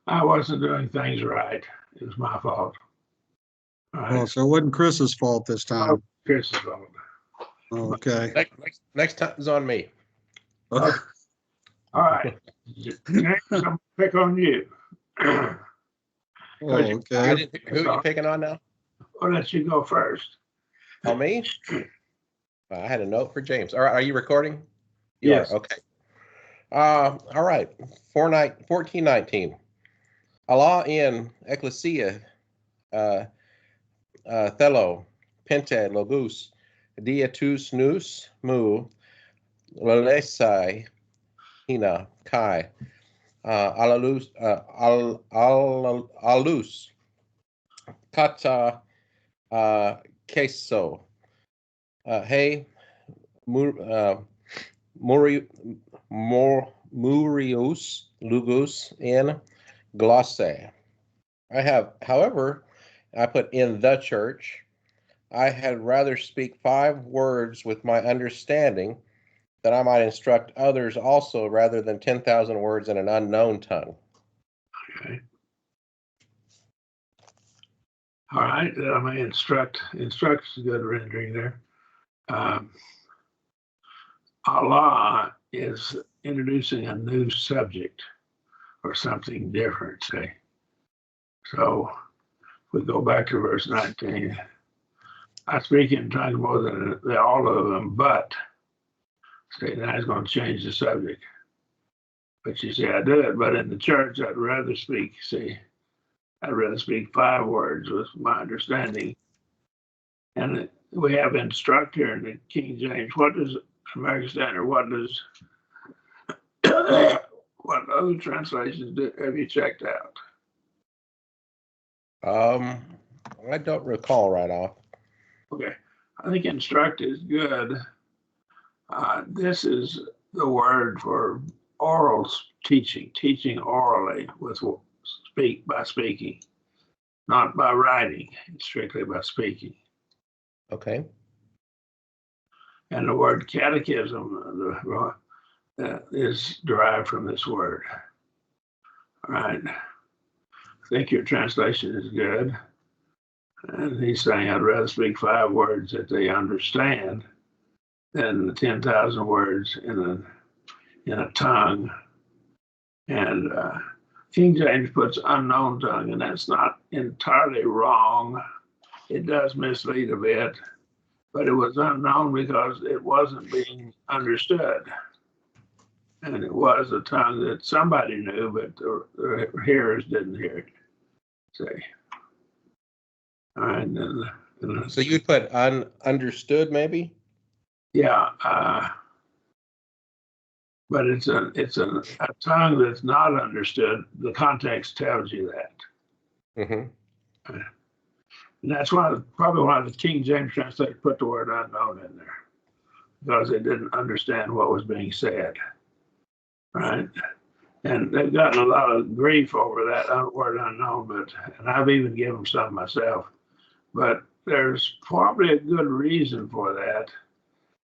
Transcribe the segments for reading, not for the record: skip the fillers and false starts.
I wasn't doing things right. It was my fault. All Oh, right. so it wasn't Chris's fault this Oh, time. Chris's fault. Okay. Next time is on me. All right. James, I'm gonna pick on you. Oh, okay. Who are you picking on now? I'll let you go first. Oh, me? I had a note for James. All right, are you recording? You Yes. are. Okay. All right. 1419. Allah in Ecclesia, Thelo, Pente, Logus, Diatus Nous, Mu, Lolesai, Hina, Kai, Alalus, Alus, Kata, Queso, Hey, Murius, Lugus, in Glosse. However, I put in the church. I had rather speak 5 words with my understanding, that I might instruct others also, rather than 10,000 words in an unknown tongue. Okay. All right. I may instruct is a good rendering there. Allah is introducing a new subject or something different, say. So if we go back to verse 19. I speak in tongues more than all of them, but say now he's going to change the subject. But you say, I do it, but in the church, I'd rather speak 5 words with my understanding. And we have instruct here in the King James. What does American Standard, what other translations have you checked out? I don't recall right off. Okay, I think instruct is good. This is the word for oral teaching orally by speaking, not by writing, strictly by speaking. Okay. And the word catechism is derived from this word. All right. I think your translation is good. And he's saying, I'd rather speak 5 words that they understand than 10,000 words in a tongue. And King James puts unknown tongue, and that's not entirely wrong. It does mislead a bit, but it was unknown because it wasn't being understood. And it was a tongue that somebody knew, but the hearers didn't hear it. Say. All right. So you put understood, maybe? Yeah. But it's a tongue that's not understood. The context tells you that. Mm-hmm. And that's probably why the King James translator put the word unknown in there, because they didn't understand what was being said. Right? And they've gotten a lot of grief over that word unknown, and I've even given them some myself. But there's probably a good reason for that,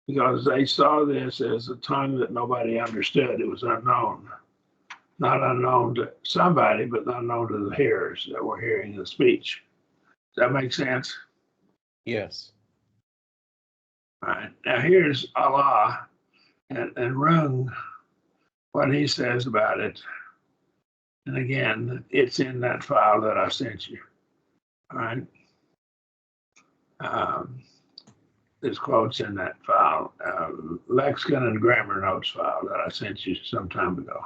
because they saw this as a tongue that nobody understood. It was unknown. Not unknown to somebody, but unknown to the hearers that were hearing the speech. Does that make sense? Yes. All right. Now here's Allah and Rung, what he says about it. And again, it's in that file that I sent you. All right. This quote's in that file, lexicon and grammar notes file that I sent you some time ago.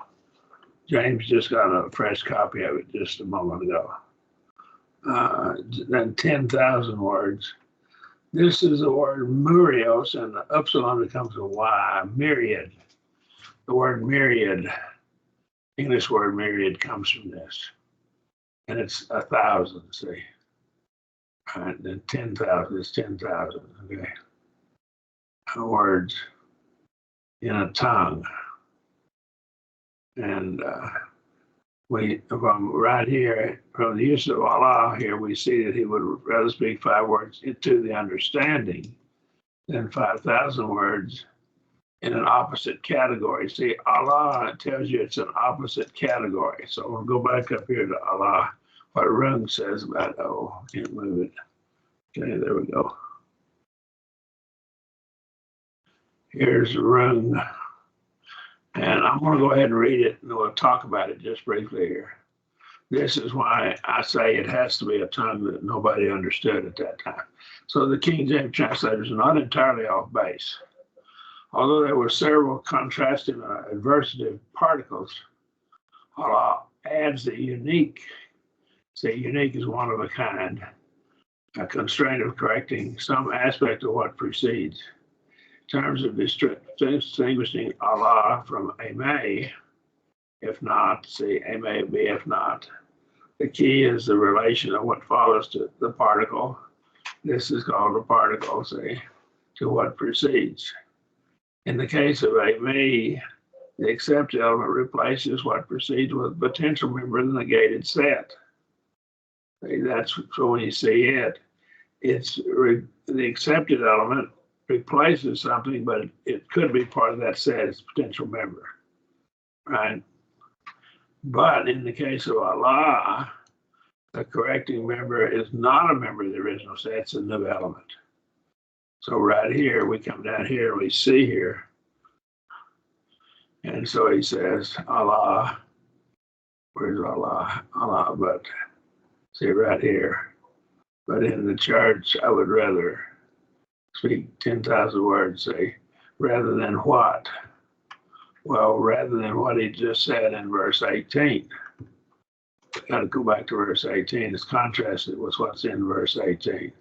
James just got a fresh copy of it just a moment ago. Then 10,000 words. This is the word murios, and the upsilon becomes a Y, myriad. The word myriad, English word myriad, comes from this. And it's 1,000, see. All right, then 10,000 is 10,000, okay. Words in a tongue. And from right here, from the use of Allah here, we see that he would rather speak 5 words to the understanding than 5,000 words in an opposite category. See, Allah tells you it's an opposite category. So we'll go back up here to Allah, what Rung says about, oh, can't move it. Okay, there we go. Here's Rung. And I'm going to go ahead and read it, and we'll talk about it just briefly here. This is why I say it has to be a tongue that nobody understood at that time. So the King James translators are not entirely off base. Although there were several contrasting adversative particles, Allah adds the unique. Say unique is one of a kind, a constraint of correcting some aspect of what precedes. In terms of distinguishing Allah from a may, if not, see, a may be if not. The key is the relation of what follows to the particle. This is called a particle, see, to what precedes. In the case of a me, the except element replaces what precedes with a potential member of the negated set. See, that's so when you see it, it's the accepted element replaces something, but it could be part of that set, it's a potential member, right? But in the case of Allah, the correcting member is not a member of the original set, it's a new element. So right here, we come down here, we see here, and so he says, Allah, where's Allah? Allah, but see right here. But in the church, I would rather speak 10,000 words, say, rather than what? Well, rather than what he just said in verse 18. Got to go back to verse 18. It's contrasted with what's in verse 18.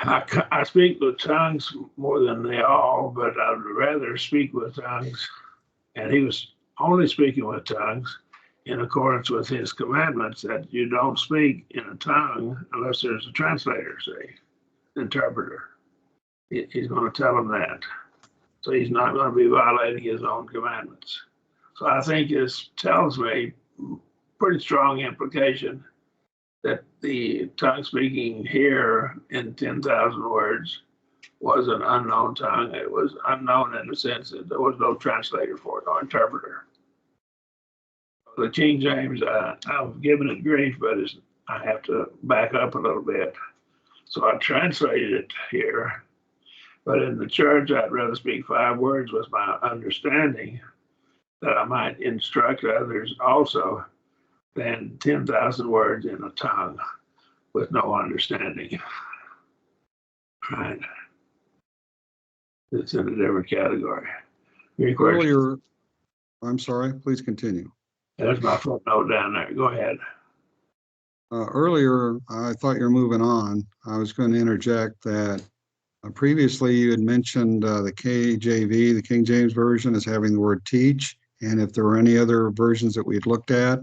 I speak with tongues more than they all, but I'd rather speak with tongues. And he was only speaking with tongues in accordance with his commandments that you don't speak in a tongue unless there's a translator, say, interpreter. He's going to tell them that. So he's not going to be violating his own commandments. So I think this tells me pretty strong implication that the tongue speaking here in 10,000 words was an unknown tongue. It was unknown in the sense that there was no translator for it, no interpreter. The King James, I've given it grief, but I have to back up a little bit. So I translated it here. But in the church, I'd rather speak 5 words with my understanding that I might instruct others also than 10,000 words in a tongue with no understanding. Right. It's in a different category. Earlier, I'm sorry, please continue. There's my footnote down there. Go ahead. Earlier, I thought you were moving on. I was going to interject that previously you had mentioned the KJV, the King James Version, as having the word teach. And if there were any other versions that we'd looked at,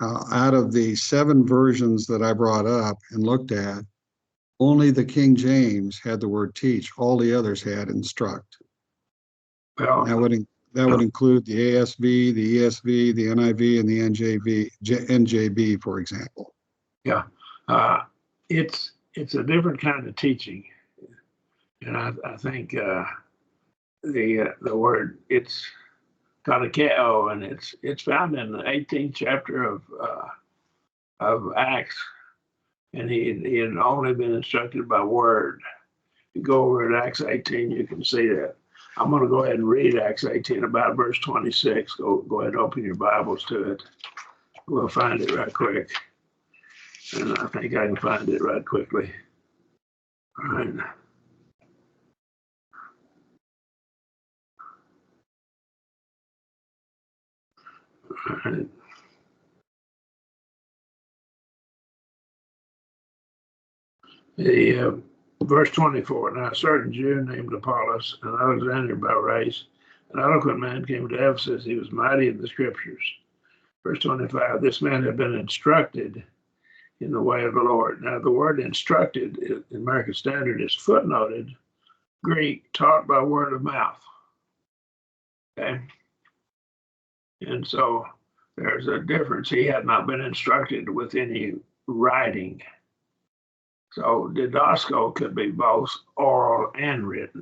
out of the 7 versions that I brought up and looked at, only the King James had the word teach. All the others had instruct. Well, that would include the ASV, the ESV, the NIV, and the NJB, for example. Yeah, it's a different kind of teaching, and I think the word it's katakeo, and it's found in the 18th chapter of Acts, and he had only been instructed by word. You go over at Acts 18, you can see that. I'm going to go ahead and read Acts 18 about verse 26. Go ahead and open your Bibles to it. We'll find it right quick. And I think I can find it right quickly. All right. All right. The verse 24, now a certain Jew named Apollos, an Alexander by race, an eloquent man came to Ephesus. He was mighty in the scriptures. Verse 25, this man had been instructed in the way of the Lord. Now the word instructed in American Standard is footnoted, Greek, taught by word of mouth. Okay. And so there's a difference. He had not been instructed with any writing. So didasko could be both oral and written.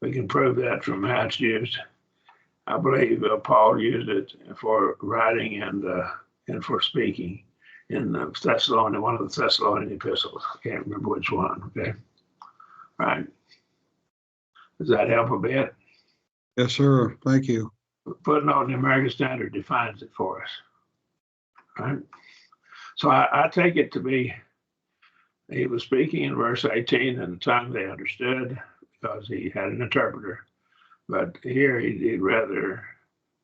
We can prove that from how it's used. I believe Paul used it for writing and for speaking in the Thessalonian, one of the Thessalonian epistles. I can't remember which one. Okay. Right. Does that help a bit? Yes, sir. Thank you. Footnote in the American Standard defines it for us. Right. So I take it to be he was speaking in verse 18 in the tongue they understood because he had an interpreter. But here he'd rather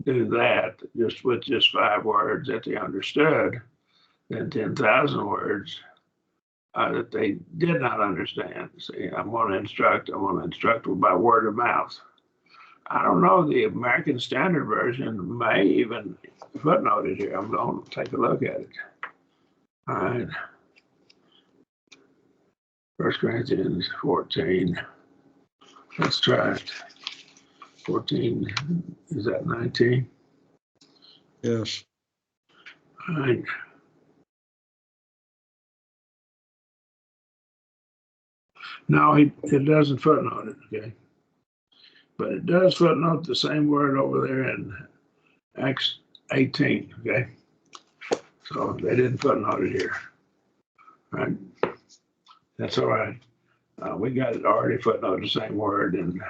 do that just with just 5 words that they understood than 10,000 words that they did not understand. See, I want to instruct by word of mouth. I don't know, the American Standard Version may even footnote it here. I'm going to take a look at it. All right. 1 Corinthians 14. Let's try it. 14, is that 19? Yes. All right. No, it doesn't footnote it, okay? But it does footnote the same word over there in Acts 18, okay? So they didn't footnote it here, right? That's all right. We got it already footnoted the same word in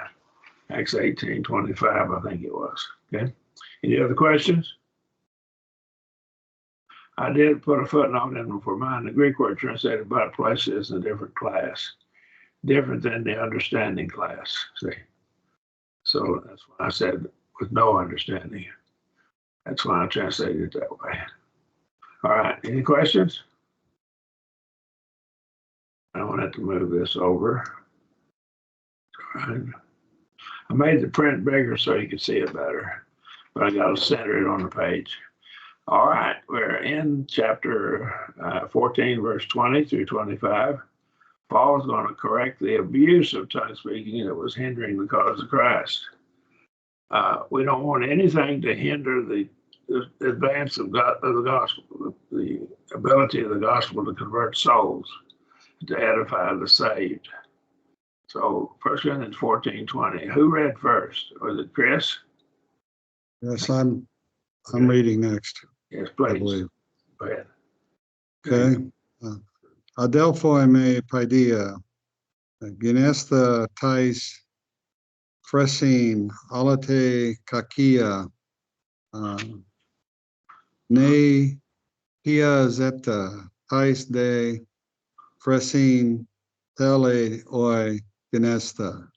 Acts 18:25, I think it was, okay? Any other questions? I did put a footnote in for mine. The Greek word translated about places in a different class, different than the understanding class, see? So that's why I said with no understanding. That's why I translated it that way. All right, any questions? I don't have to move this over. All right. I made the print bigger so you could see it better, but I got to center it on the page. All right, we're in chapter 14, verse 20 through 25. Paul's going to correct the abuse of tongue speaking that was hindering the cause of Christ. We don't want anything to hinder the advance of the gospel, the ability of the gospel to convert souls, to edify the saved. So 1 Corinthians 14:20. Who read first? Was it Chris? Yes, I'm reading next, Yes, I please. believe. Go ahead. Okay. Adelphoi me paidia, Genesta tais Fresin, alate kakia, ne pia zeta, tais de Fresin, tele oi Genesta.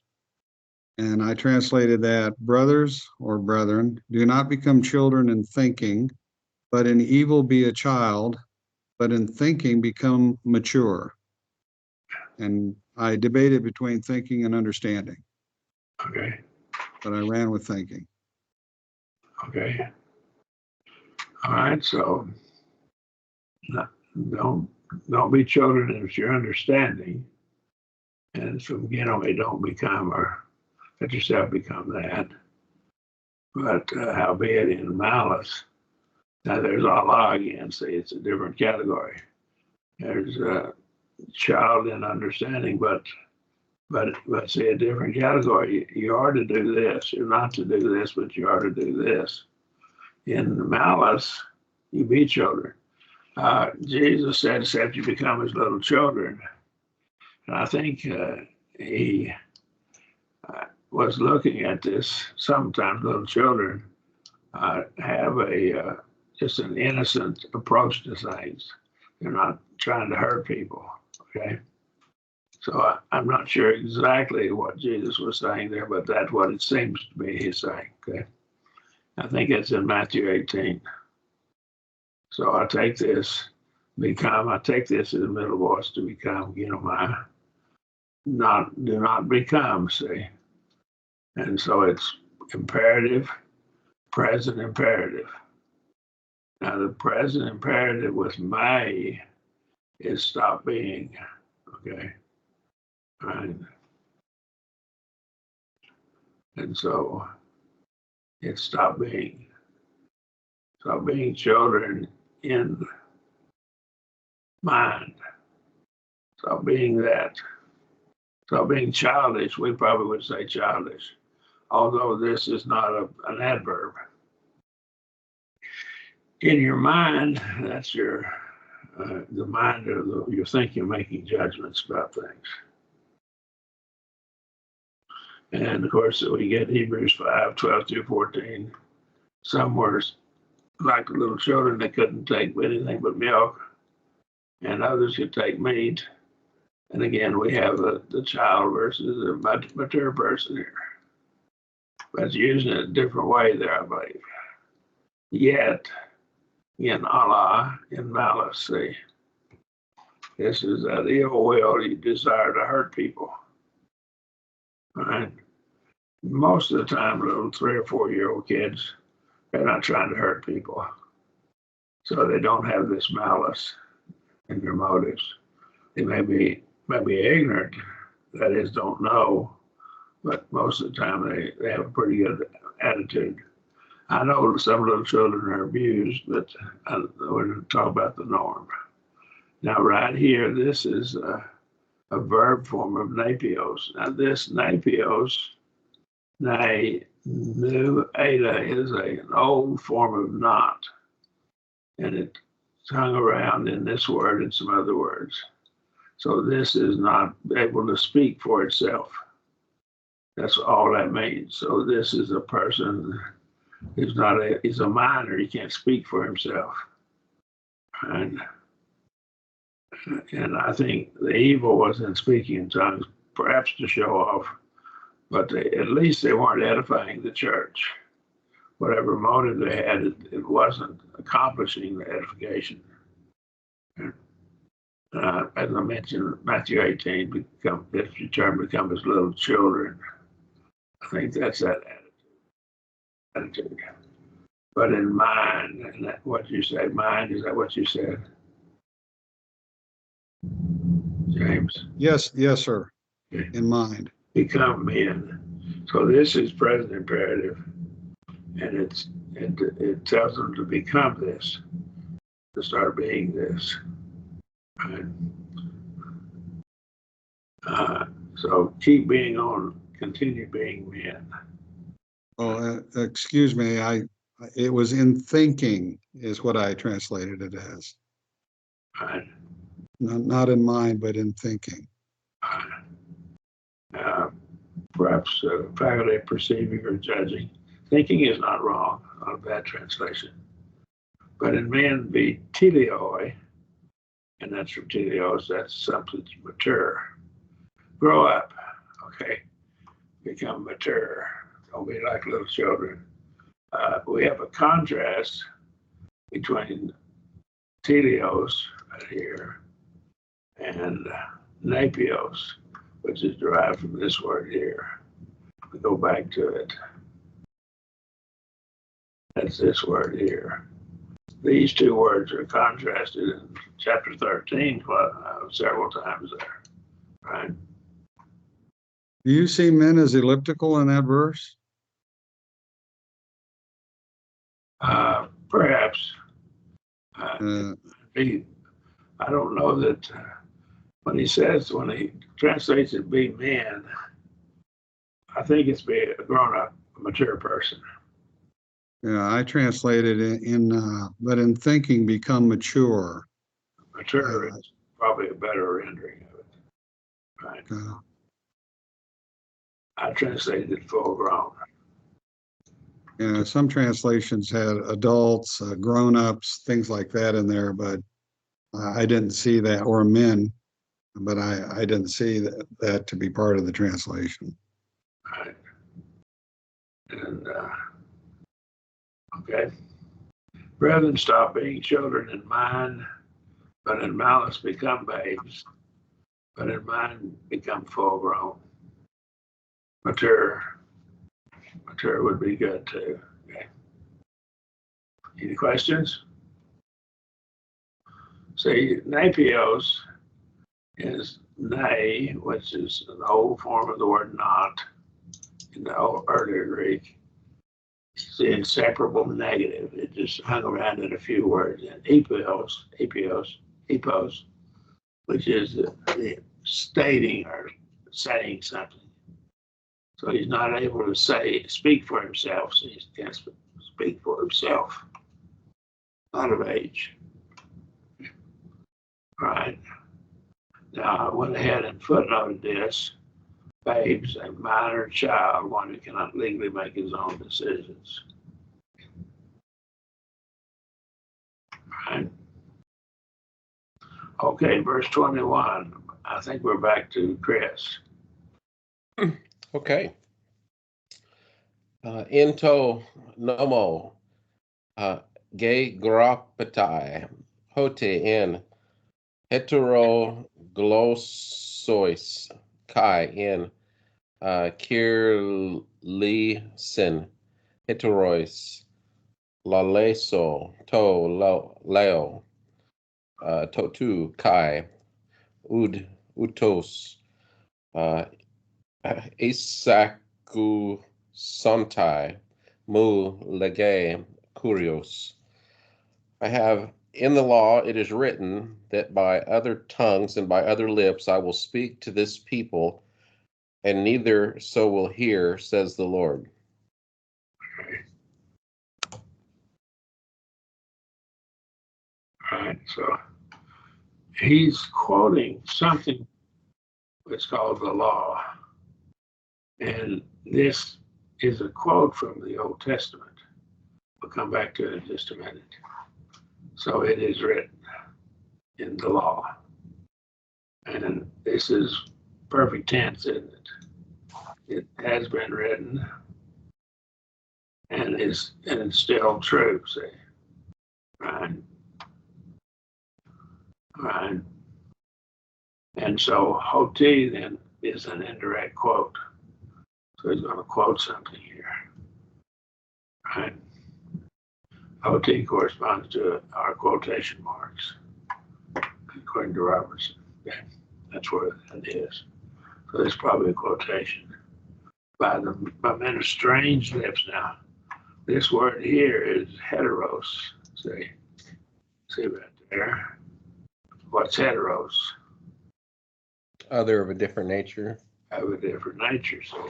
And I translated that, brothers or brethren, do not become children in thinking, but in evil be a child, but in thinking become mature. And I debated between thinking and understanding, Okay. but I ran with thinking. Okay. All right. So don't be children if you're understanding. And from don't become or let yourself become that. But howbeit in malice. Now there's Allah again. See, it's a different category. There's a child in understanding, but see a different category. You are to do this. You're not to do this, but you are to do this. In malice, you be children. Jesus said, except you become as little children. And I think he was looking at this. Sometimes little children have a just an innocent approach to things. They're not trying to hurt people. Okay. So I'm not sure exactly what Jesus was saying there, but that's what it seems to be he's saying. Okay. I think it's in Matthew 18. So I take this as a middle voice to become, do not become, see. And so it's imperative, present imperative. Now the present imperative with may is stop being, okay? Right. And so it's stop being children in mind. Stop being that. So being childish, we probably would say childish, although this is not an adverb. In your mind, that's your the mind of your thinking, making judgments about things. And of course, we get Hebrews 5:12-14. Some words, like the little children, they couldn't take anything but milk, and others could take meat. And again, we have the child versus the mature person here. But it's using it a different way there, I believe. Yet, in Allah, in malice, see, this is that ill will, you desire to hurt people. All right? Most of the time, little 3 or 4 year old kids, they're not trying to hurt people. So they don't have this malice in their motives. They may be ignorant, that is, don't know, but most of the time they have a pretty good attitude. I know some little children are abused, but we're going to talk about the norm. Now, right here, this is a verb form of napios. Now, this napios, nu ada, is an old form of not, and it's hung around in this word and some other words. So this is not able to speak for itself. That's all that means. So this is a person who's he's a minor. He can't speak for himself. And I think the evil was in speaking in tongues, perhaps to show off, but at least they weren't edifying the church. Whatever motive they had, it wasn't accomplishing the edification. As I mentioned, Matthew 18, become as little children. I think that's that attitude. But in mind, and that what you say, mind, is that what you said, James? Yes, sir. In mind. Become men. So this is present imperative, and it tells them to become this, to start being this. Right? So continue being men. Oh, excuse me. It was in thinking is what I translated it as. Right? Not in mind, but in thinking. Perhaps faculty of perceiving or judging. Thinking is not wrong, not a bad translation. But in men, be teleoi, and that's from teleos, that's something to mature. Grow up, okay? Become mature. Don't be like little children. We have a contrast between teleos right here and napios, which is derived from this word here. We go back to it. That's this word here. These two words are contrasted in chapter 13 several times there, right? Do you see men as elliptical in that verse? Perhaps. I don't know that when he translates it be men, I think it's be a grown-up, a mature person. Yeah, I translated but in thinking become mature. Mature is probably a better rendering of it. Right. I translated it full grown. Yeah, some translations had adults, grown-ups, things like that in there, but I didn't see that, or men, but I didn't see that to be part of the translation. Right. And okay. Brethren, stop being children in mind, but in malice become babes, but in mind become full grown. Mature would be good too. Okay. Any questions? See, napios is ne, which is an old form of the word not in the old earlier Greek. It's the inseparable negative. It just hung around in a few words. And epos, which is the stating or saying something. So he's not able to speak for himself. So he can't speak for himself. Out of age. Right. Now I went ahead and footnoted this. Babes, a minor child, one who cannot legally make his own decisions. Right. Okay, verse 21. I think we're back to Chris. Okay. Into nomo, gay grapatai, hote in heteroglossois, kai in kirlisin, heterois, laleso, to leo, totu, kai, utos, isaku, sontai, mu, lege, kurios. I have, in the law it is written that by other tongues and by other lips I will speak to this people, and neither so will hear, says the Lord. All right, so he's quoting something that's called the law. And this is a quote from the Old Testament. We'll come back to it in just a minute. So it is written in the law. And this is perfect tense, isn't it? It has been written and it's still true, see. Right. Right. And so Hoti then is an indirect quote. So he's going to quote something here. Right. Hoti corresponds to our quotation marks, according to Robertson. Yeah, that's where it is. So there's probably a quotation by men of strange lips. Now, this word here is heteros. See right there. What's heteros? Other of a different nature. Of a different nature. So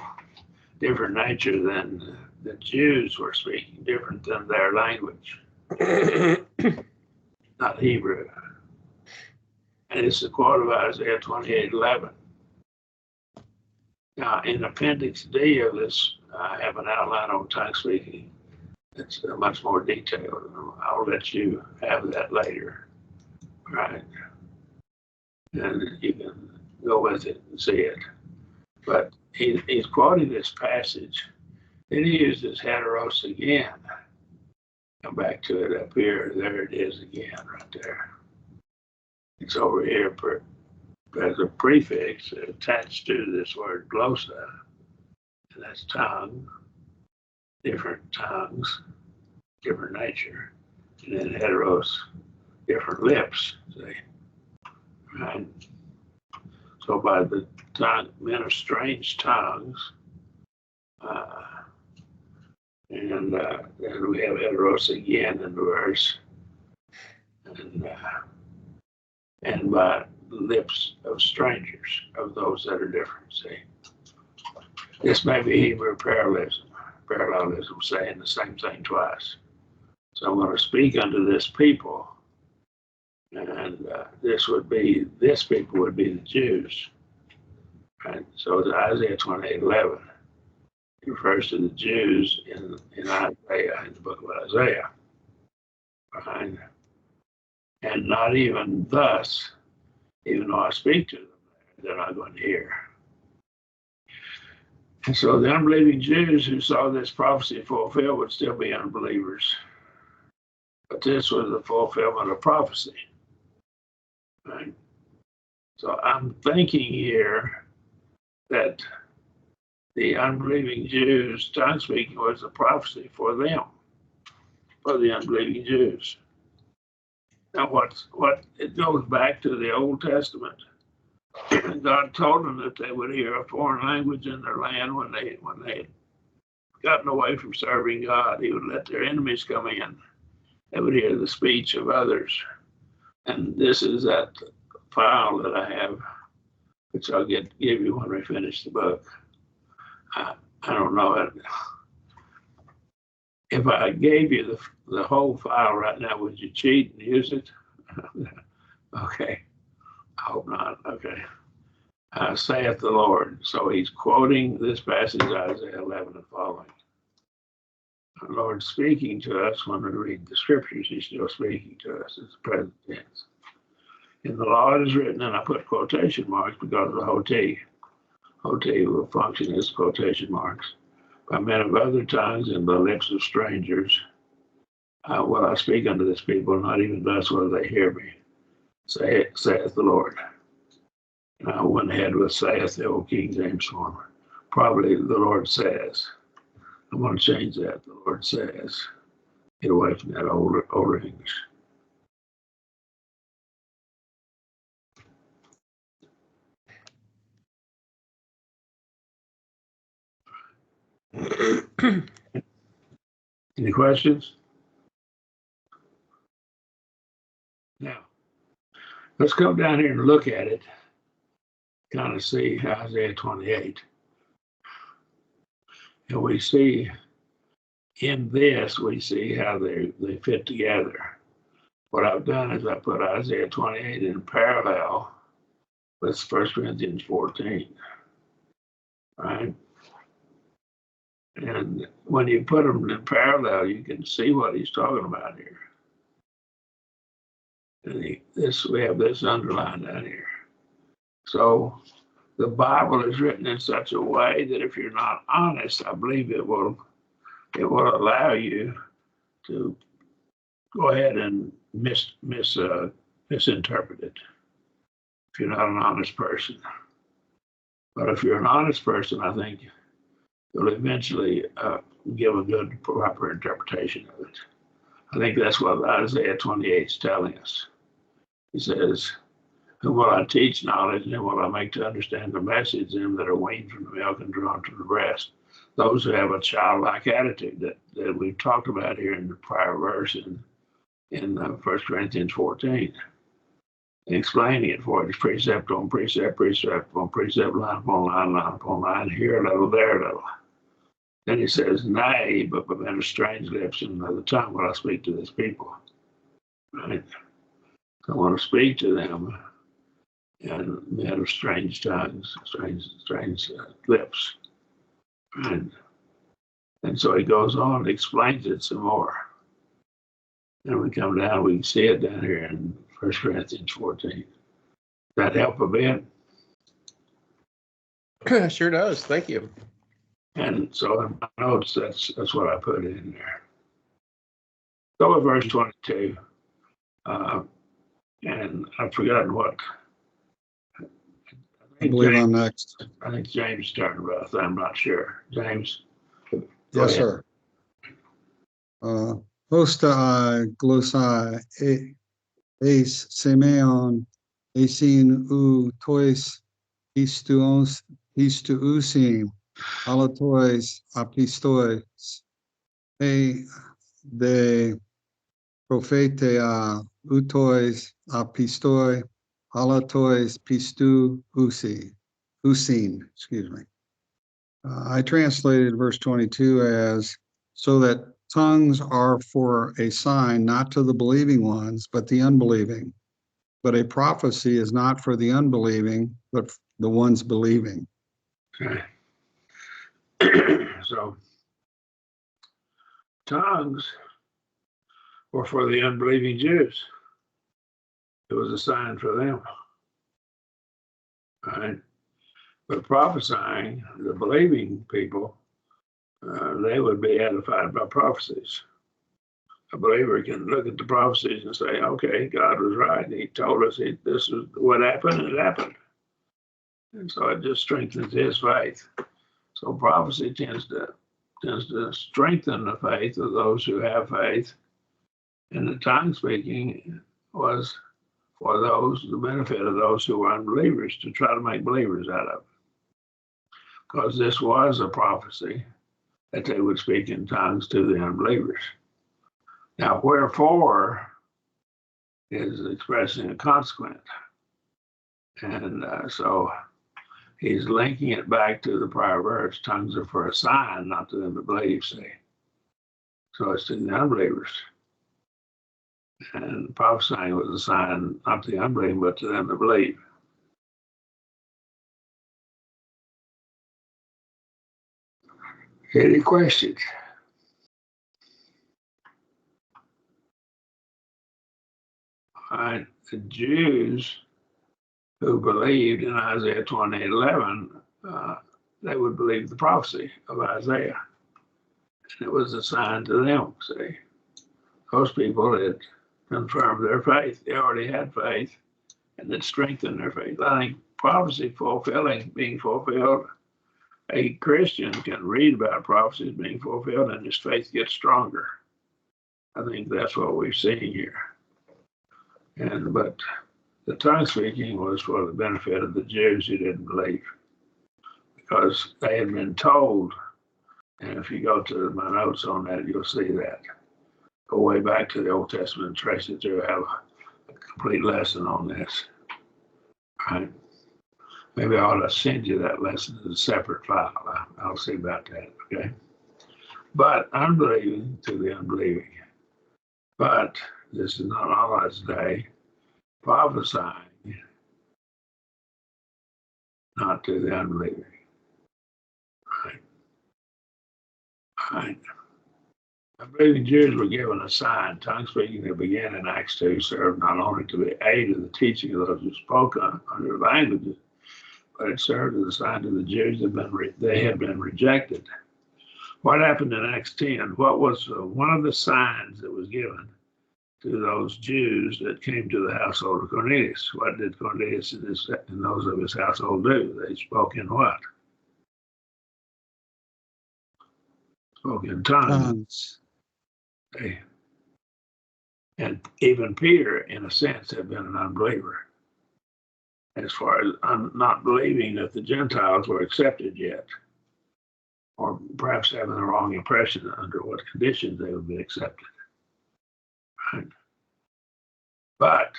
different nature than the Jews were speaking, different than their language. Not Hebrew. And it's a quote of Isaiah 28:11. Now, in Appendix D of this, I have an outline on tongue speaking. It's much more detailed. I'll let you have that later. Right. And you can go with it and see it. But he's quoting this passage. Then he uses heteros again. Come back to it up here. There it is again, right there. It's over here as a prefix attached to this word glossa. And that's tongue, different tongues, different nature. And then heteros, different lips, see? Right? So by the tongue, men of strange tongues, and then we have heteros again in the verse, and by lips of strangers, of those that are different. See, this may be Hebrew parallelism, saying the same thing twice. So I'm going to speak unto this people, and this people would be the Jews. Right? So it's Isaiah 28:11. It refers to the Jews in Isaiah, in the book of Isaiah. Right? And not even thus, even though I speak to them, they're not going to hear. And so the unbelieving Jews who saw this prophecy fulfilled would still be unbelievers. But this was the fulfillment of prophecy. Right? So I'm thinking here that the unbelieving Jews' tongue speaking was a prophecy for them, for the unbelieving Jews. Now, what it goes back to the Old Testament. God told them that they would hear a foreign language in their land when they had gotten away from serving God. He would let their enemies come in. They would hear the speech of others. And this is that file that I have which I'll give you when we finish the book. I don't know it. If I gave you the whole file right now, would you cheat and use it? Okay, I hope not. Okay. Saith the Lord. So he's quoting this passage, Isaiah 11 and following. The Lord speaking to us when we read the scriptures, he's still speaking to us. It's present tense. In the law it is written, and I put quotation marks because of the hoti. Hoti will function as quotation marks. By men of other tongues and the lips of strangers, will I speak unto this people, not even thus will they hear me, saith the Lord. And I went ahead with saith, the old King James form. Probably the Lord says. I'm going to change that. The Lord says. Get away from that older English. Any questions? Now, let's come down here and look at it, kind of see Isaiah 28. And we see in this, we see how they fit together. What I've done is I put Isaiah 28 in parallel with 1 Corinthians 14, right? And when you put them in parallel, you can see what he's talking about here. And we have this underlined down here. So the Bible is written in such a way that if you're not honest, I believe it will allow you to go ahead and misinterpret it if you're not an honest person. But if you're an honest person, I think you'll eventually give a good, proper interpretation of it. I think that's what Isaiah 28 is telling us. He says, whom will I teach knowledge, and will I make to understand the message, them that are weaned from the milk and drawn to the breast? Those who have a childlike attitude that we've talked about here in the prior verse in 1 Corinthians 14. Explaining it for us, precept on precept, precept on precept, line upon line, line upon line, here a little, there a little. Then he says, nay, but by men of strange lips and another tongue will I speak to this people. Right? I want to speak to them and men of strange tongues, strange lips. And so he goes on and explains it some more. And we come down, we can see it down here in 1 Corinthians 14. That help a bit? Sure does. Thank you. And so in my notes, that's what I put in there. Go with verse 22. And I've forgotten what. I believe I'm next. I think James started with. I'm not sure. James? Yes, sir. Hostai glossai eis semeon esin u tois histuusim alatois apistois de prophetea utois apistoi alatois pistu usin, excuse me. I translated verse 22 as, so that tongues are for a sign, not to the believing ones, but the unbelieving. But a prophecy is not for the unbelieving, but the ones believing. Okay. So, tongues were for the unbelieving Jews. It was a sign for them. Right? But prophesying, the believing people, they would be edified by prophecies. A believer can look at the prophecies and say, okay, God was right. He told us this is what happened, and it happened. And so it just strengthens his faith. So prophecy tends to strengthen the faith of those who have faith. And the tongue speaking was for the benefit of those who were unbelievers, to try to make believers out of it. Because this was a prophecy that they would speak in tongues to the unbelievers. Now, wherefore is expressing a consequence. And so he's linking it back to the prior verse. Tongues are for a sign, not to them that believe, see. So it's to the unbelievers. And prophesying was a sign, not to the unbelieving, but to them that believe. Any questions? All right, the Jews who believed in Isaiah 28:11, they would believe the prophecy of Isaiah. And it was a sign to them, see. Those people had confirmed their faith. They already had faith, and it strengthened their faith. I think prophecy being fulfilled, a Christian can read about prophecies being fulfilled and his faith gets stronger. I think that's what we're seeing here. But the tongue speaking was for the benefit of the Jews who didn't believe, because they had been told, and if you go to my notes on that, you'll see that. Go way back to the Old Testament and trace it through. I have a complete lesson on this. All right. Maybe I ought to send you that lesson as a separate file. I'll see about that, okay? But unbelieving to the unbelieving. But this is not Allah's day. Prophesying, not to the unbelieving. Right. Right. Unbelieving Jews were given a sign. Tongue speaking that began in Acts 2 served not only to be aid in the teaching of those who spoke under languages, but it served as a sign to the Jews that they had been rejected. What happened in Acts 10? What was one of the signs that was given to those Jews that came to the household of Cornelius? What did Cornelius and those of his household do? They spoke in what? Spoke in tongues. And even Peter, in a sense, had been an unbeliever, as far as not believing that the Gentiles were accepted yet, or perhaps having the wrong impression under what conditions they would be accepted. Right? But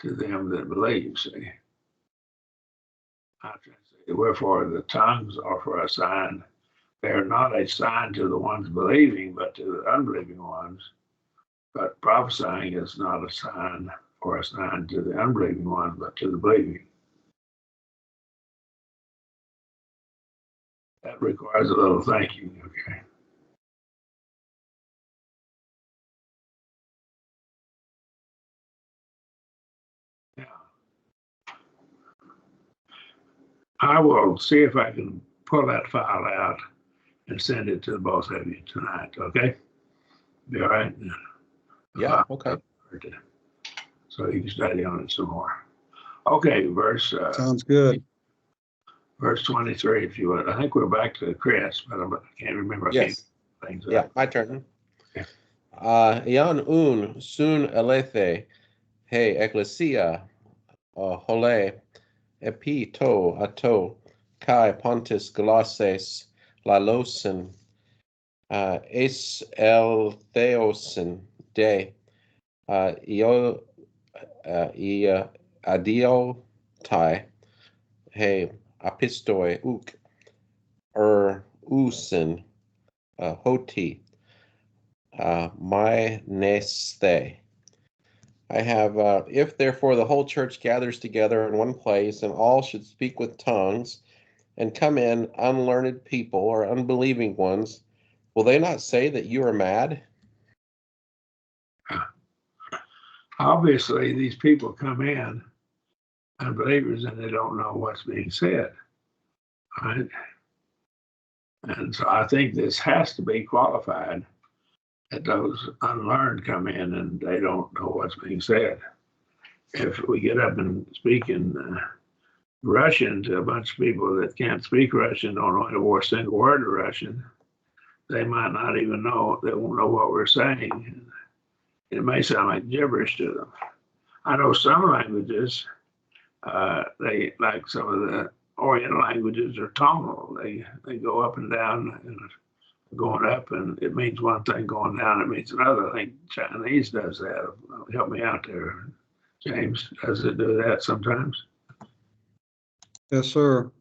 to them that believe, see, wherefore the tongues are for a sign. They are not a sign to the ones believing, but to the unbelieving ones. But prophesying is not a sign or a sign to the unbelieving ones, but to the believing. That requires a little thinking, okay? Yeah. I will see if I can pull that file out and send it to both of you tonight, okay? Be all right? Yeah, okay. So you can study on it some more. Okay, Sounds good. Verse 23, if you would. I think we're back to Chris, but I can't remember. Yes. Things Yeah, my turn. Yeah. Ian sun elethe, he ecclesia, hole, epi to ato, kai pontis glosses, lalosen, es el theosen de, io, adio tai, he apistoi uk, usen, hoti, my neste. I have, if therefore the whole church gathers together in one place, and all should speak with tongues, and come in unlearned people or unbelieving ones, will they not say that you are mad? Obviously, these people come in, unbelievers, and they don't know what's being said, right? And so I think this has to be qualified, that those unlearned come in and they don't know what's being said. If we get up and speak in Russian to a bunch of people that can't speak Russian, don't know a single word of Russian, they might not even know, they won't know what we're saying. It may sound like gibberish to them. I know some languages, they, like some of the Oriental languages, are tonal. They go up and down, and going up, and it means one thing, going down, it means another. I think Chinese does that. Help me out there, James. Does it do that sometimes? Yes, sir.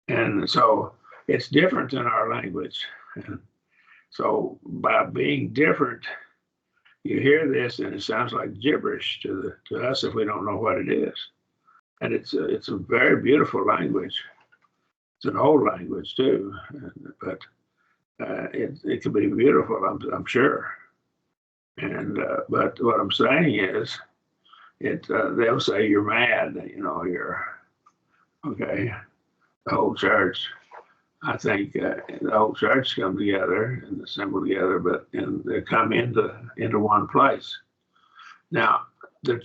And so it's different than our language. And so by being different, you hear this and it sounds like gibberish to us if we don't know what it is. And it's a very beautiful language. It's an old language too, but it can be beautiful, I'm sure. And but what I'm saying is, they'll say you're mad, you're okay. The whole church, I think, the whole church come together and assemble together, but they come into one place. Now, the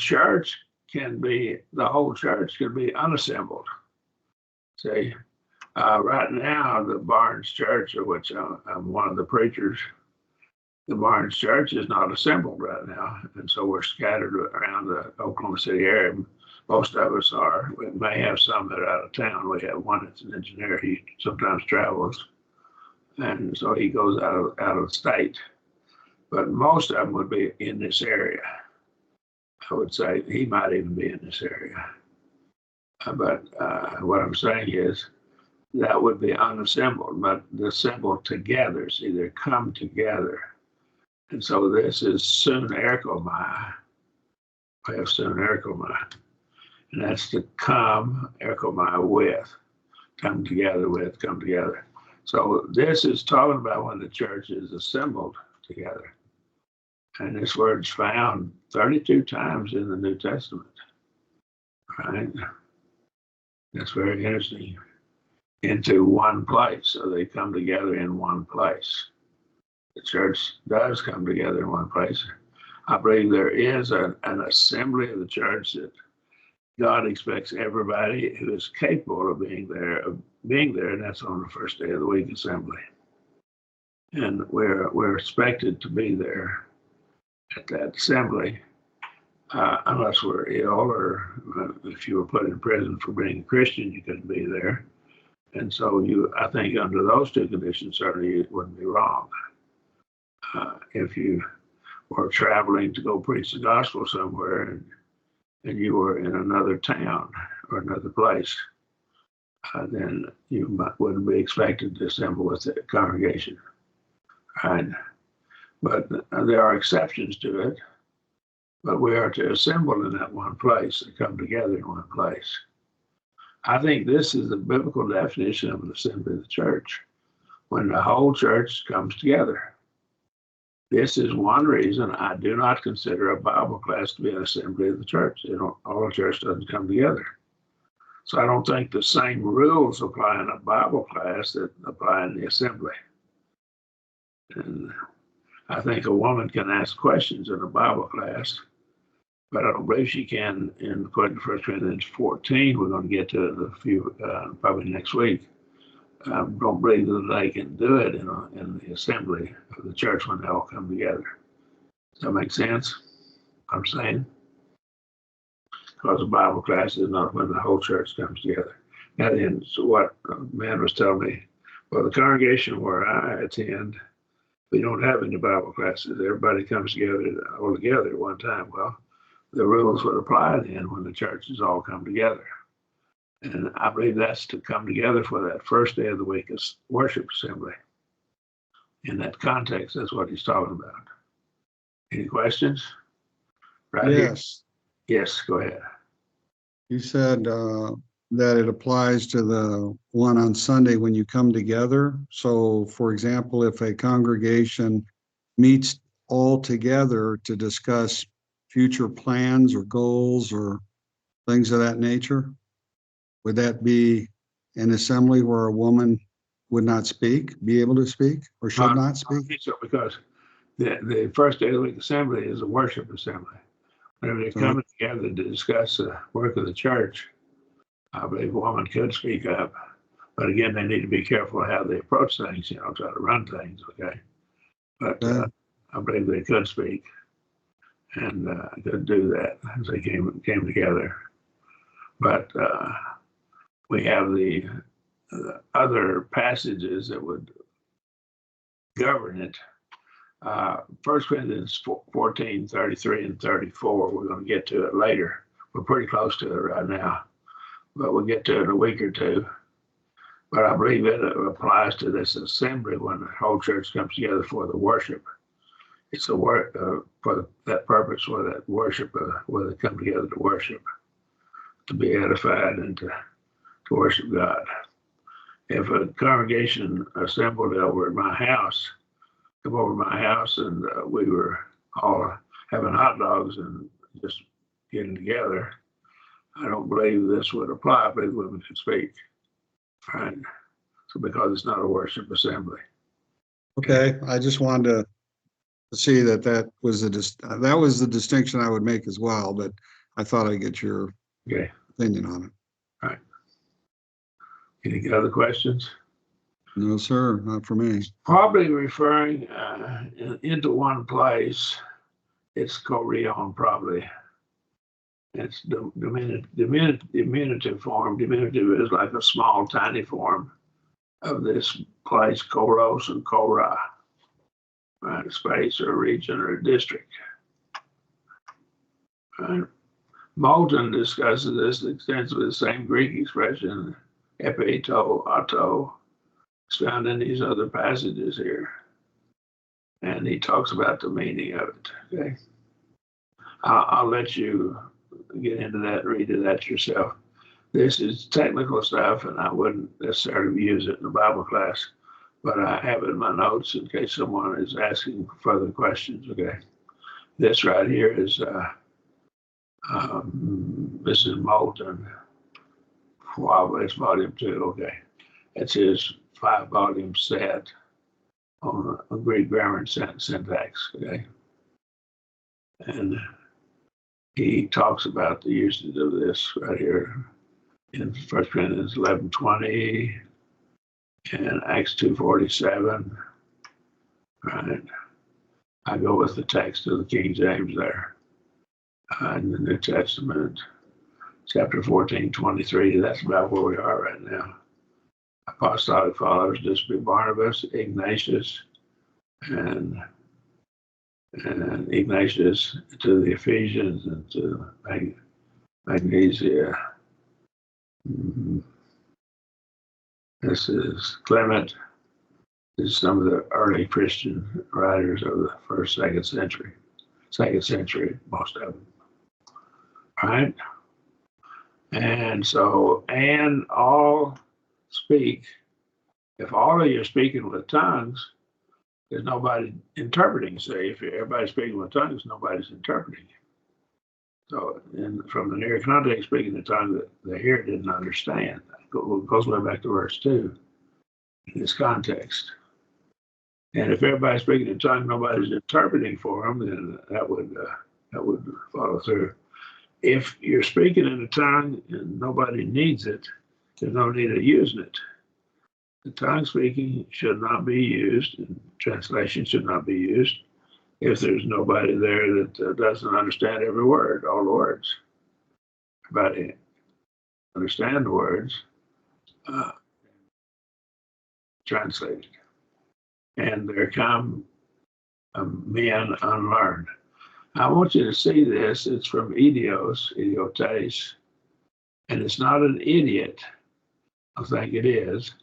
whole church can be unassembled. See, right now, the Barnes Church, of which I'm one of the preachers, the Barnes Church is not assembled right now. And so we're scattered around the Oklahoma City area. Most of us are. We may have some that are out of town. We have one that's an engineer. He sometimes travels. And so he goes out of state. But most of them would be in this area. I would say he might even be in this area. But what I'm saying is that would be unassembled, but assembled together. See, they come together. And so this is sun erchomai. We have sun erchomai. And that's to come, erchomai, with. Come together with, come together. So this is talking about when the church is assembled together. And this word's found 32 times in the New Testament. Right? That's very interesting. Into one place. So they come together in one place. The church does come together in one place. I believe there is an assembly of the church that God expects everybody who is capable of being there, and that's on the first day of the week assembly. And we're expected to be there at that assembly, unless we're ill or if you were put in prison for being a Christian, you couldn't be there. And so I think under those two conditions, certainly it wouldn't be wrong. If you were traveling to go preach the gospel somewhere and you were in another town or another place, then you wouldn't be expected to assemble with the congregation. Right? But there are exceptions to it. But we are to assemble in that one place and come together in one place. I think this is the biblical definition of an assembly of the church, when the whole church comes together. This is one reason I do not consider a Bible class to be an assembly of the church. All the church doesn't come together. So I don't think the same rules apply in a Bible class that apply in the assembly. And I think a woman can ask questions in a Bible class, but I don't believe she can according to 1 Corinthians 14. We're going to get to it in a few, probably next week. I don't believe that they can do it in the assembly of the church when they all come together. Does that make sense? I'm saying? Because a Bible class is not when the whole church comes together. And then so what a man was telling me, well, the congregation where I attend, we don't have any Bible classes. Everybody comes together all together at one time. Well, the rules would apply then when the churches all come together. And I believe that's to come together for that first day of the week as worship assembly. In that context, that's what he's talking about. Any questions? Right Yes. Here? Yes, go ahead. You said that it applies to the one on Sunday when you come together. So, for example, if a congregation meets all together to discuss future plans or goals or things of that nature, would that be an assembly where a woman would not be able to speak, or should not speak? I think so, because the first day of the week assembly is a worship assembly. Whenever they're coming together to discuss the work of the church, I believe a woman could speak up. But again, they need to be careful how they approach things, try to run things, okay? But I believe they could speak and could do that as they came together. But we have the other passages that would govern it. 1 Corinthians 14, 33 and 34, we're going to get to it later. We're pretty close to it right now. but we'll get to it in a week or two. But I believe it applies to this assembly when the whole church comes together for the worship. It's a work for that purpose, for that worship, where they come together to worship, to be edified and to worship God. If a congregation assembled over at my house, come over to my house, and we were all having hot dogs and just getting together, I don't believe this would apply. I believe women could speak. Right. So because it's not a worship assembly. Okay, I just wanted to see that was the distinction I would make as well, but I thought I'd get your Okay. opinion on it. All right. Any other questions? No, sir, not for me. Probably referring into one place. It's Korean, probably. It's the diminutive form. Diminutive is like a small, tiny form of this place, Koros and Korah, right? A space or a region or a district. Right? Moulton discusses this extensively, the same Greek expression, epito, auto, is found in these other passages here. And he talks about the meaning of it, okay? I'll let you get into that, read that yourself. This is technical stuff, and I wouldn't necessarily use it in the Bible class, but I have it in my notes in case someone is asking further questions, okay? This right here is, this is Moulton. Wow, it's volume 2, okay. It's his 5-volume set on Greek grammar and syntax, okay? And he talks about the usage of this right here in 1 Corinthians 11:20 and Acts 2:47. Right. I go with the text of the King James there. In the New Testament, chapter 14:23. That's about where we are right now. Apostolic followers just be Barnabas, Ignatius, and Ignatius to the Ephesians and to Magnesia. This is Clement. This is some of the early Christian writers of the second century, most of them. All right. And so, and all speak. If all of you are speaking with tongues, there's nobody interpreting. Say, if everybody's speaking with tongues, nobody's interpreting. So, from the near context, speaking the tongue that the hearer didn't understand. It goes way back to verse 2 in this context. And if everybody's speaking in tongue, nobody's interpreting for them, then that would follow through. If you're speaking in a tongue and nobody needs it, there's no need of using it. The tongue speaking should not be used, and translation should not be used if there's nobody there that doesn't understand every word, all the words. Everybody understand the words, translated. And there come men unlearned. I want you to see this. It's from idiotes, and it's not an idiot. I think it is.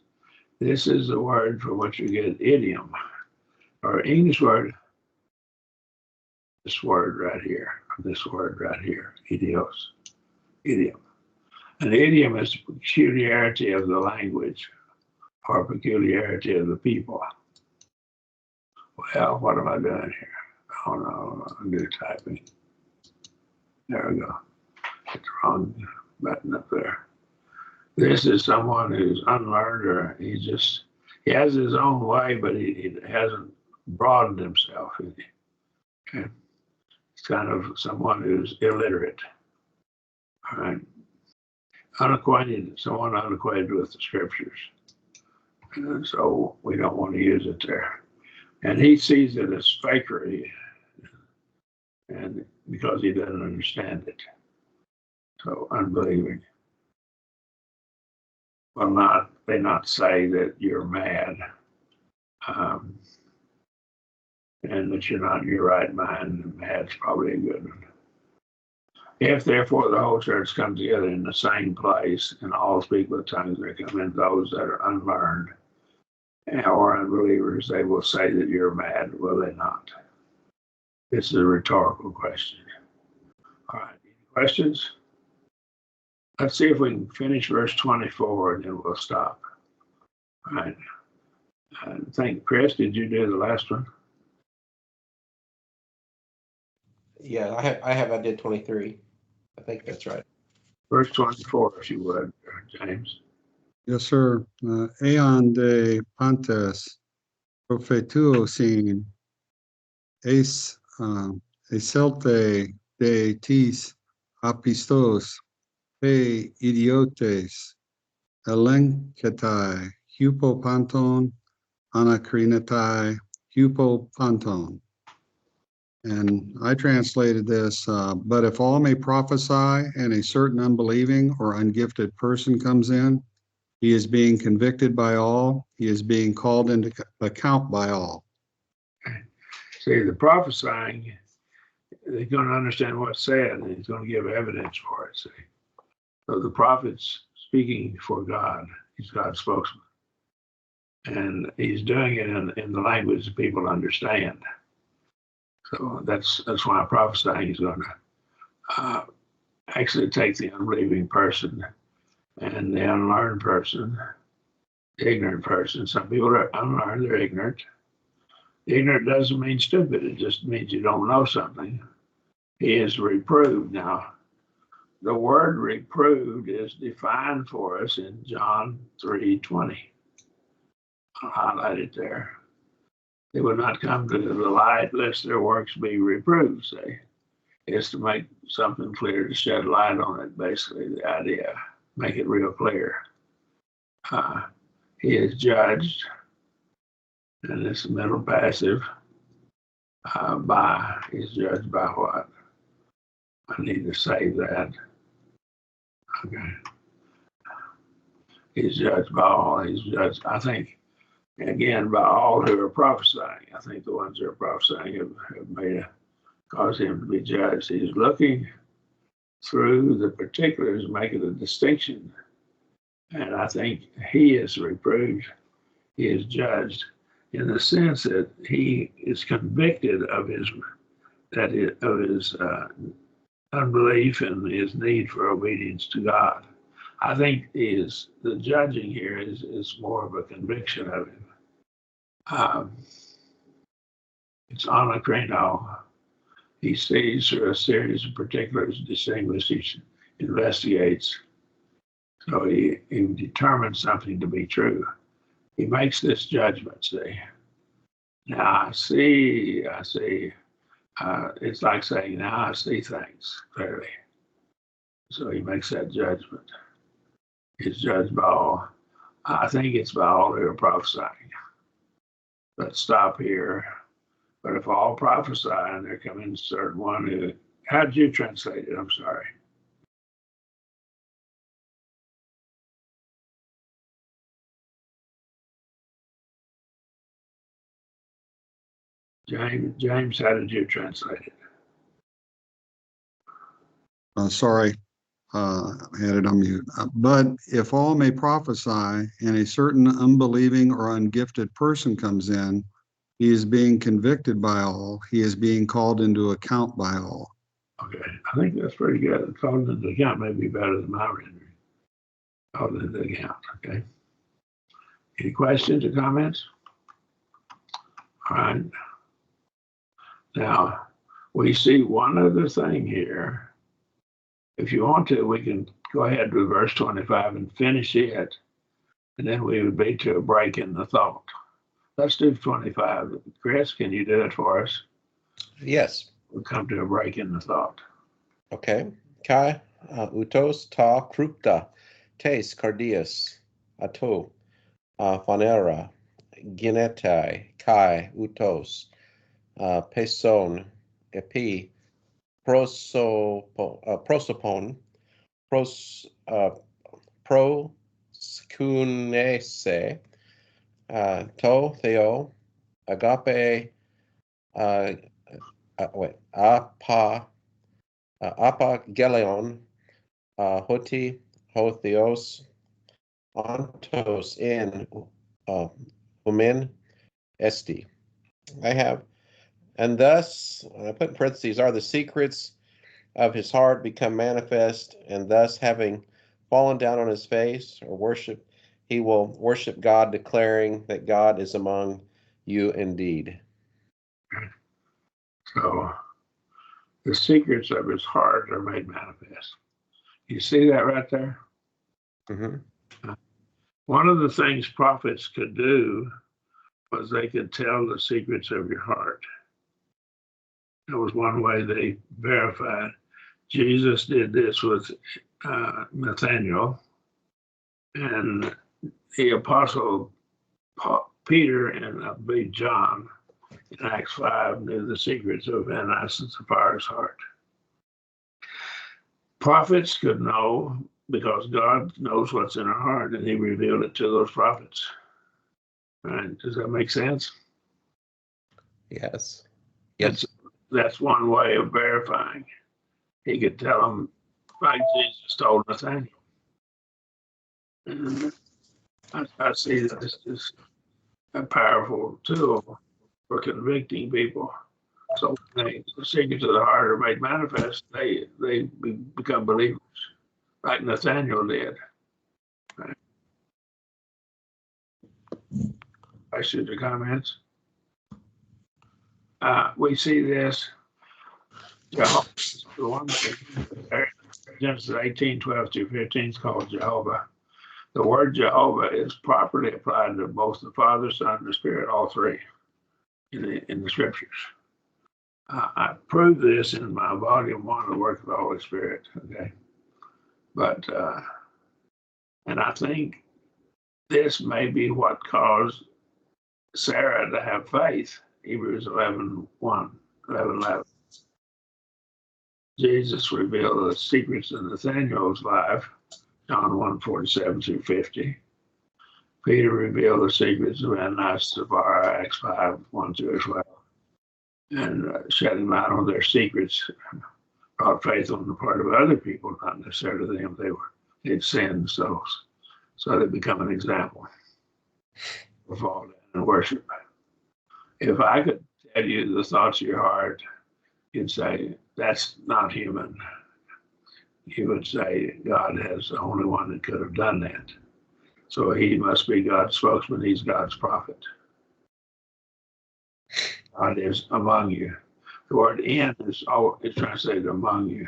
This is the word for what you get idiom, or English word. This word right here, idios, idiom. An idiom is the peculiarity of the language or peculiarity of the people. Well, what am I doing here? Oh no, I'm new typing. There we go. Hit the wrong button up there. This is someone who's unlearned, or he has his own way, but he hasn't broadened himself. Okay. It's kind of someone who's illiterate. All right. Someone unacquainted with the scriptures. And so we don't want to use it there. And he sees it as fakery, and because he doesn't understand it. So unbelieving. Well, they not say that you're mad, and that you're not in your right mind. And mad's probably a good one. If therefore the whole church comes together in the same place and all speak with tongues, there come in those that are unlearned or unbelievers, they will say that you're mad, will they not? This is a rhetorical question. All right, any questions? Let's see if we can finish verse 24 and then we'll stop. All right. I think, Chris, did you do the last one? Yeah, I did 23. I think that's right. Verse 24, if you would, James. Yes, sir. Aeon de Pantes, prophetuosin, eis eselte de tis apistos, pe idiotes, elenketai, hupopanton, anacrinetai, hupopanton. And I translated this, but if all may prophesy and a certain unbelieving or ungifted person comes in, he is being convicted by all. He is being called into account by all. See, the prophesying, they're going to understand what's said and he's going to give evidence for it. See, so the prophet's speaking for God. He's God's spokesman. And he's doing it in the language that people understand. So that's why prophesying is going to actually take the unbelieving person and the unlearned person, the ignorant person. Some people are unlearned, they're ignorant. Ignorant doesn't mean stupid, it just means you don't know something. He is reproved. Now, the word reproved is defined for us in John 3:20. I'll highlight it there. They would not come to the light lest their works be reproved, say. It's to make something clear, to shed light on it, basically, the idea, make it real clear. He is judged, and it's middle passive, he's judged by what? I need to save that. Okay. He's judged by all. He's judged, I think, again, by all who are prophesying. I think the ones who are prophesying have made cause him to be judged. He's looking through the particulars, making a distinction. And I think he is reproved. He is judged in the sense that he is convicted of his unbelief and his need for obedience to God. I think the judging here is more of a conviction of him. It's anakrino. He sees through a series of particulars, distinguishes, investigates. So he determines something to be true. He makes this judgment, see. Now I see, it's like saying, now I see things clearly. So he makes that judgment. He's judged by all. I think it's by all who are prophesying. Let's stop here. But if all prophesy and there come in a certain one who, how did you translate it? I'm sorry. James, how did you translate it? Sorry, I had it on mute. But if all may prophesy and a certain unbelieving or ungifted person comes in, he is being convicted by all. He is being called into account by all. Okay, I think that's pretty good. Called into account may be better than my rendering. Called into account, okay. Any questions or comments? All right. Now, we see one other thing here. If you want to, we can go ahead to verse 25 and finish it, and then we would be to a break in the thought. Let's do 25. Chris, can you do it for us? Yes. We'll come to a break in the thought. Okay. Kai, utos, ta, krupta, tes, cardias, ato, phanera, genetai, kai, utos, peson, epi, prosopon, proskunese, to, theo, agape, apa, apagelion, hoti, hotheos, ontos, in humin, esti. I have, and thus, I put in parentheses, are the secrets of his heart become manifest, and thus having fallen down on his face or worship, he will worship God, declaring that God is among you indeed. So the secrets of his heart are made manifest. You see that right there? Mm-hmm. One of the things prophets could do was they could tell the secrets of your heart. That was one way they verified. Jesus did this with Nathaniel, and the apostle Peter and I believe John in Acts 5 knew the secrets of Ananias and Sapphira's heart. Prophets could know because God knows what's in our heart, and he revealed it to those prophets. Right? Does that make sense? Yes. Yes. That's one way of verifying. He could tell them, like Jesus told Nathaniel. And I see that this is a powerful tool for convicting people. So when the secrets of the heart are made manifest, they become believers, like Nathaniel did. Right? Questions or comments? We see this. Jehovah is the one thing. Genesis 18:12-15 is called Jehovah. The word Jehovah is properly applied to both the Father, Son, and the Spirit, all three in the scriptures. I proved this in my volume 1, The Work of the Holy Spirit. Okay, but and I think this may be what caused Sarah to have faith. Hebrews 11:11. Jesus revealed the secrets of Nathaniel's life, John 1:47-50. Peter revealed the secrets of Ananias and Sapphira, Acts 5:1-12. And shedding light on their secrets brought faith on the part of other people, not necessarily them. They'd sinned, so they become an example of fall down and worship. If I could tell you the thoughts of your heart, you'd say, that's not human. You would say, God has the only one that could have done that. So he must be God's spokesman. He's God's prophet. God is among you. The word in is translated among you.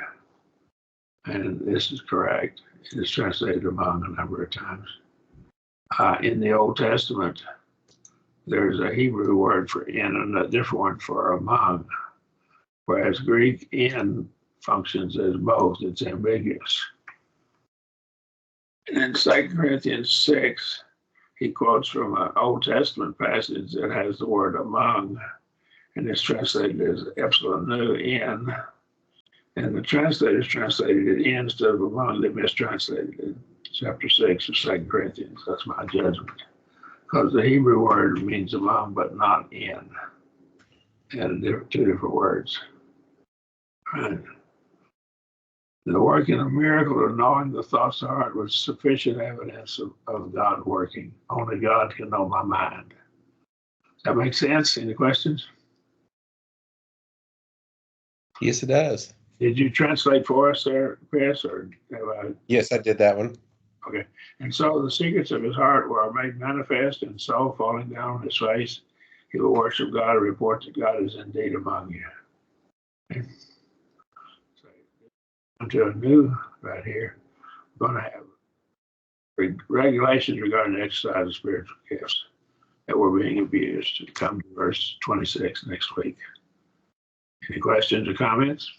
And this is correct. It is translated among a number of times. In the Old Testament, there's a Hebrew word for in and a different word for among, whereas Greek in functions as both. It's ambiguous. And in 2 Corinthians 6, he quotes from an Old Testament passage that has the word among, and it's translated as epsilon nu, in. And the translators translated it in instead of among. They mistranslated it. Chapter 6 of 2 Corinthians. That's my judgment. Because the Hebrew word means among, but not in. And two different words. Right. The working of miracle of knowing the thoughts of the heart was sufficient evidence of God working. Only God can know my mind. Does that make sense? Any questions? Yes, it does. Did you translate for us there, Chris? Or have I? Yes, I did that one. Okay. And so the secrets of his heart were made manifest, and so falling down on his face, he will worship God and report that God is indeed among you. Okay. So, onto a new right here. We're going to have regulations regarding the exercise of spiritual gifts that were being abused. Come to verse 26 next week. Any questions or comments?